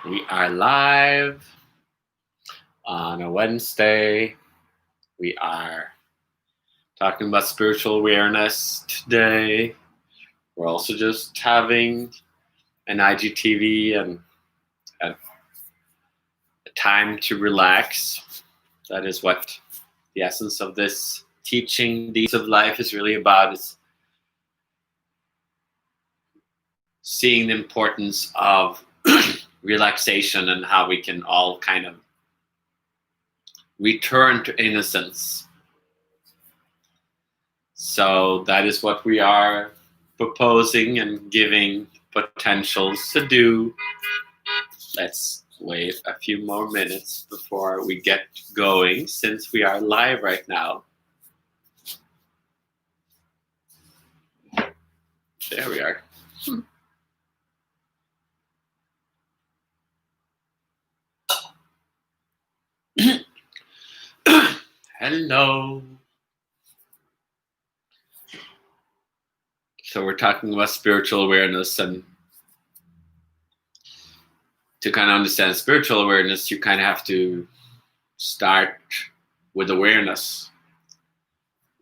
We are live on a Wednesday. We are talking about spiritual awareness today. We're also just having an IGTV and a time to relax. That is what the essence of this teaching, Deeds of Life, is really about. Is seeing the importance of relaxation and how we can all kind of return to innocence. So that is what we are proposing and giving potentials to do. Let's wait a few more minutes before we get going, since we are live right now. There we are. Hello. So we're talking about spiritual awareness, and to kind of understand spiritual awareness, you kind of have to start with awareness,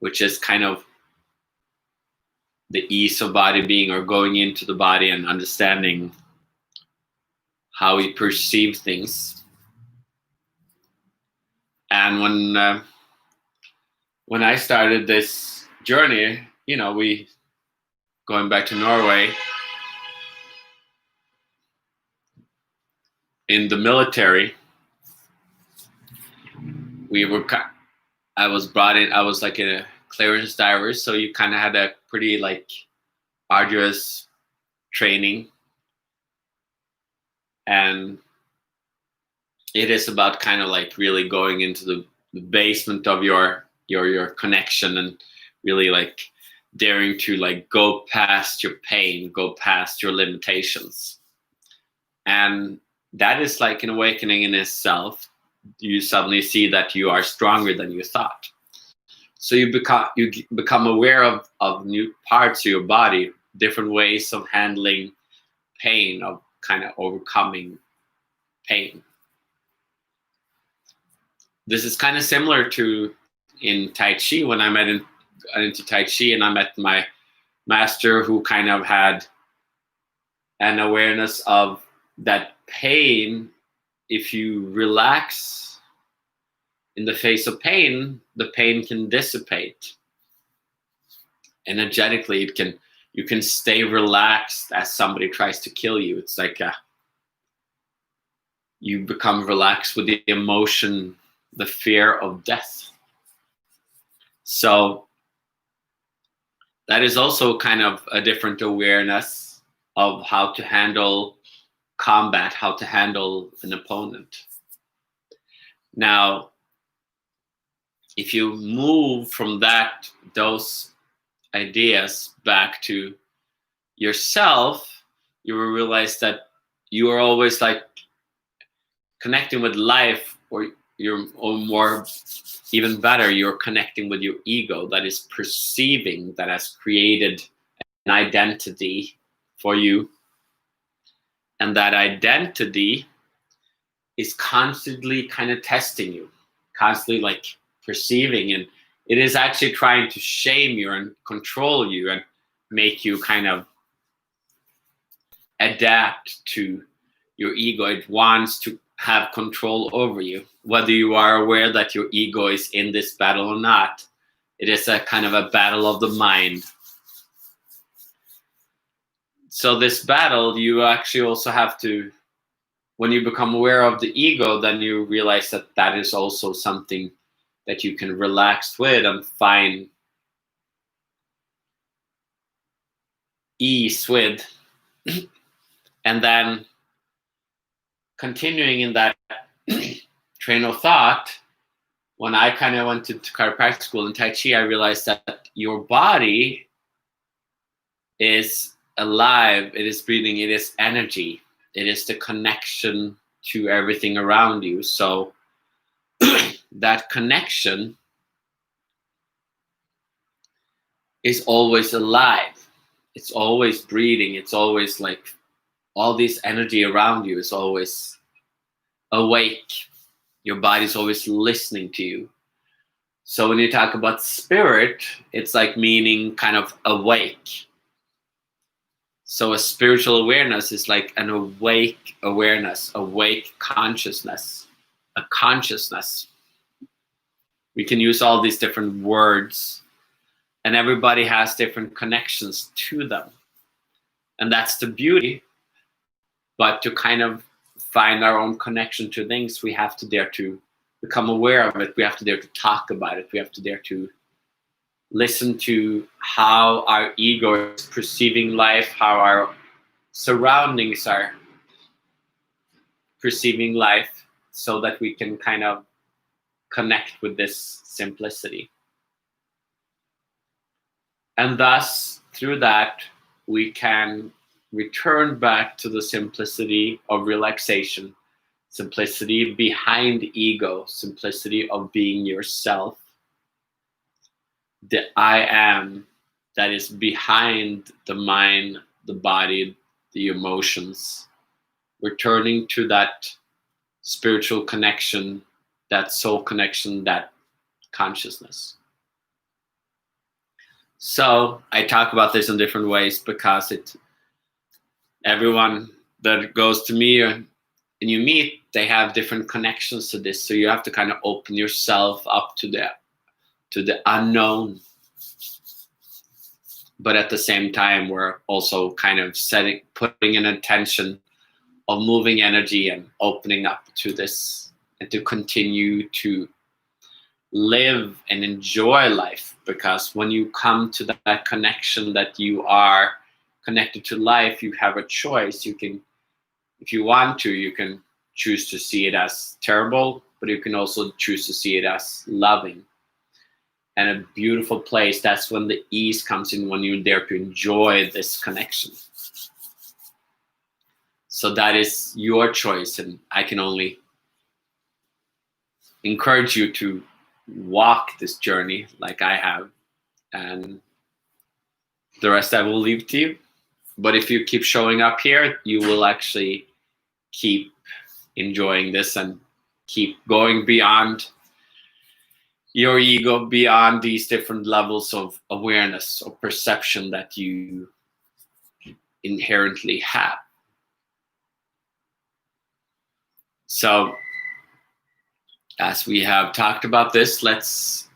which is kind of the ease of body being, or going into the body and understanding how we perceive things. And when I started this journey, we going back to Norway, in the military, I was brought in. I was like a clearance diver, so you kind of had a pretty arduous training, and it is about kind of really going into the basement of your connection, and really daring to go past your pain, go past your limitations. And that is an awakening in itself. You suddenly see that you are stronger than you thought. So you become aware of new parts of your body, different ways of handling pain, of kind of overcoming pain. This is kind of similar to in Tai Chi, when I met into Tai Chi, and I met my master, who kind of had an awareness of that pain. If you relax in the face of pain, the pain can dissipate energetically. You can stay relaxed as somebody tries to kill you. It's like you become relaxed with the emotion, the fear of death. So that is also kind of a different awareness of how to handle combat, how to handle an opponent. Now, if you move from those ideas back to yourself, you will realize that you are always connecting with life, or more, even better, you're connecting with your ego that is perceiving, that has created an identity for you. And that identity is constantly kind of testing you, constantly perceiving, and it is actually trying to shame you and control you and make you kind of adapt to your ego. It wants to have control over you, whether you are aware that your ego is in this battle or not. It is a kind of a battle of the mind. So this battle, you actually also have to, when you become aware of the ego, then you realize that is also something that you can relax with and find ease with. And then continuing in that train of thought, when I kind of went to chiropractic school in Tai Chi, I realized that your body is alive, it is breathing, it is energy, it is the connection to everything around you. So that connection is always alive, it's always breathing, it's always all this energy around you is always awake. Your body's always listening to you. So when you talk about spirit, it's like meaning kind of awake. So a spiritual awareness is like an awake awareness, awake consciousness, a consciousness. We can use all these different words, and everybody has different connections to them. And that's the beauty. But to kind of find our own connection to things, we have to dare to become aware of it. We have to dare to talk about it. We have to dare to listen to how our ego is perceiving life, how our surroundings are perceiving life, so that we can kind of connect with this simplicity. And thus, through that, we can return back to the simplicity of relaxation, simplicity behind ego, simplicity of being yourself, the I am that is behind the mind, the body, the emotions, returning to that spiritual connection, that soul connection, that consciousness. So I talk about this in different ways because everyone that goes to me and you meet, they have different connections to this. So you have to kind of open yourself up to the unknown. But at the same time, we're also kind of putting an intention of moving energy and opening up to this, and to continue to live and enjoy life. Because when you come to that connection that you are connected to life, you have a choice. You can, if you want to, you can choose to see it as terrible, but you can also choose to see it as loving and a beautiful place. That's when the ease comes in, when you're there to enjoy this connection. So that is your choice, and I can only encourage you to walk this journey like I have, and the rest I will leave to you. But if you keep showing up here, you will actually keep enjoying this and keep going beyond your ego, beyond these different levels of awareness or perception that you inherently have. So as we have talked about this, let's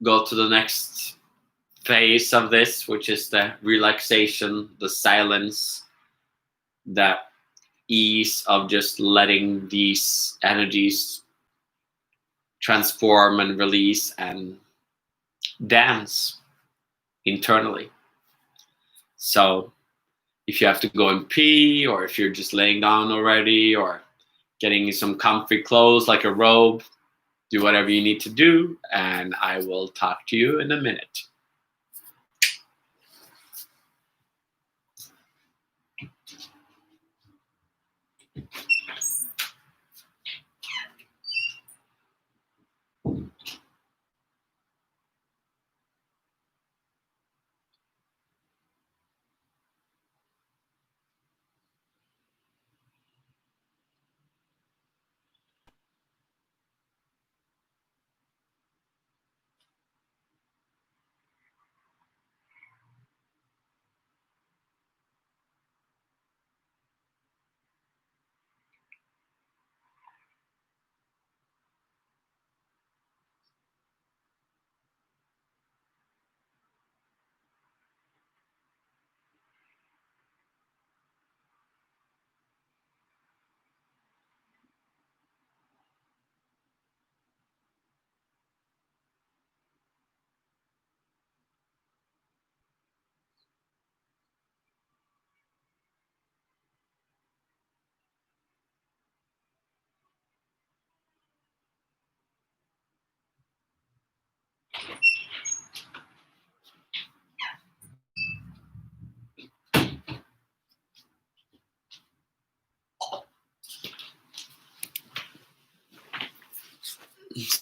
go to the next phase of this, which is the relaxation, the silence, that ease of just letting these energies transform and release and dance internally. So if you have to go and pee, or if you're just laying down already, or getting some comfy clothes like a robe, do whatever you need to do, and I will talk to you in a minute.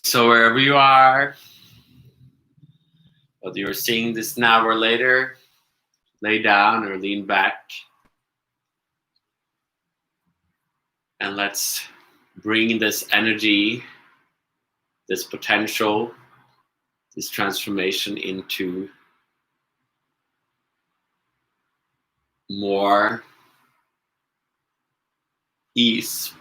So wherever you are, whether you're seeing this now or later, lay down or lean back, and let's bring this energy, this potential, this transformation into more ease.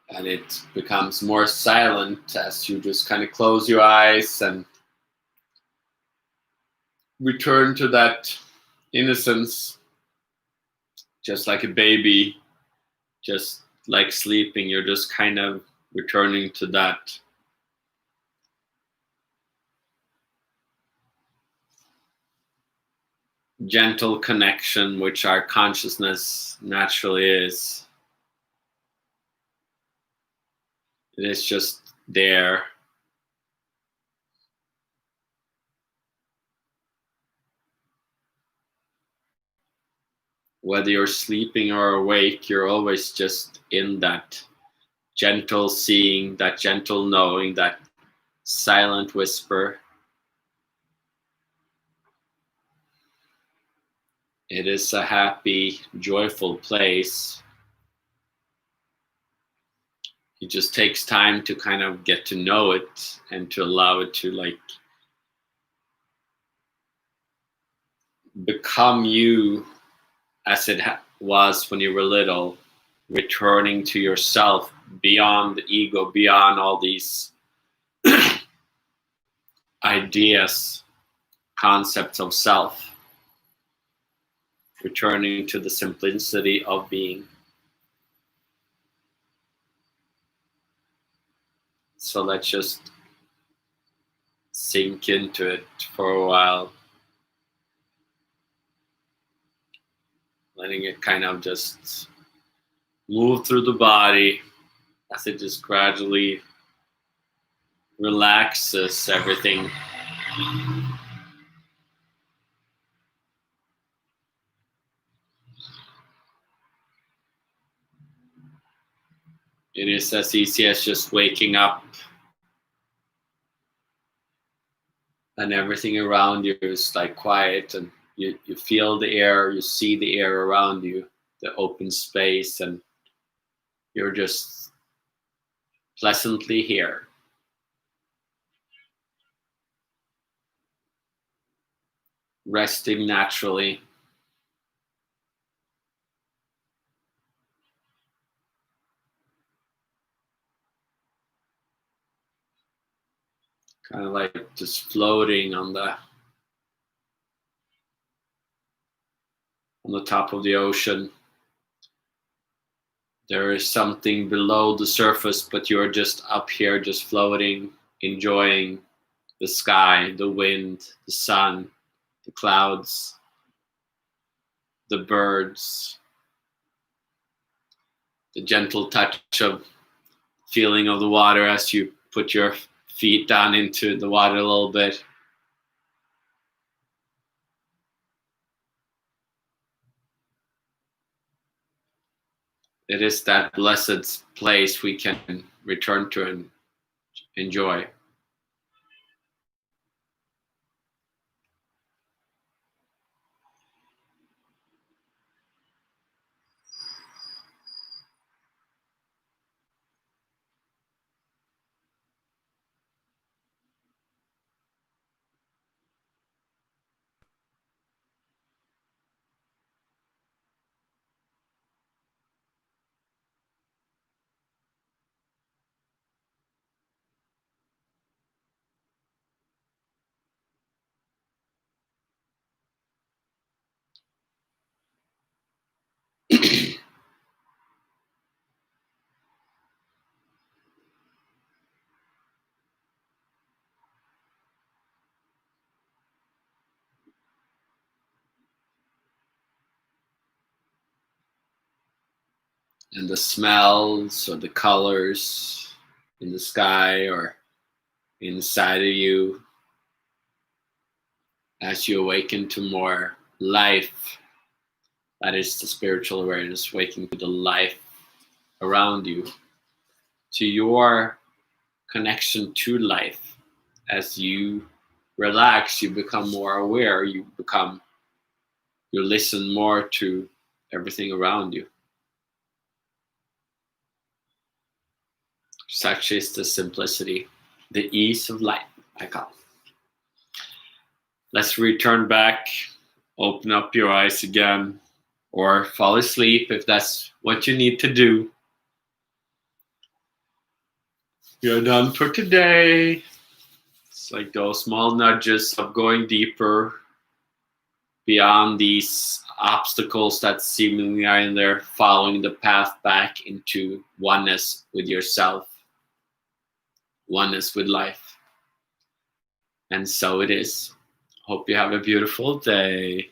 And it becomes more silent as you just kind of close your eyes and return to that innocence, just like a baby, just like sleeping. You're just kind of returning to that gentle connection which our consciousness naturally is. It is just there. Whether you're sleeping or awake, you're always just in that gentle seeing, that gentle knowing, that silent whisper. It is a happy, joyful place. It just takes time to kind of get to know it and to allow it to like become you as it was when you were little, returning to yourself beyond the ego, beyond all these ideas, concepts of self, returning to the simplicity of being. So let's just sink into it for a while, letting it kind of just move through the body as it just gradually relaxes everything. It is as easy as just waking up and everything around you is like quiet, and you feel the air, you see the air around you, the open space, and you're just pleasantly here. Resting naturally. Kind of like just floating on the top of the ocean. There is something below the surface, but you're just up here, just floating, enjoying the sky, the wind, the sun, the clouds, the birds, the gentle touch of feeling of the water as you put your feet down into the water a little bit. It is that blessed place we can return to and enjoy. And the smells or the colors in the sky or inside of you, as you awaken to more life, that is the spiritual awareness, waking to the life around you, to your connection to life. As you relax, you become more aware, you listen more to everything around you. Such is the simplicity, the ease of life, I call it. Let's return back, open up your eyes again, or fall asleep if that's what you need to do. You're done for today. It's like those small nudges of going deeper beyond these obstacles that seemingly are in there, following the path back into oneness with yourself, oneness with life. And so it is. Hope you have a beautiful day.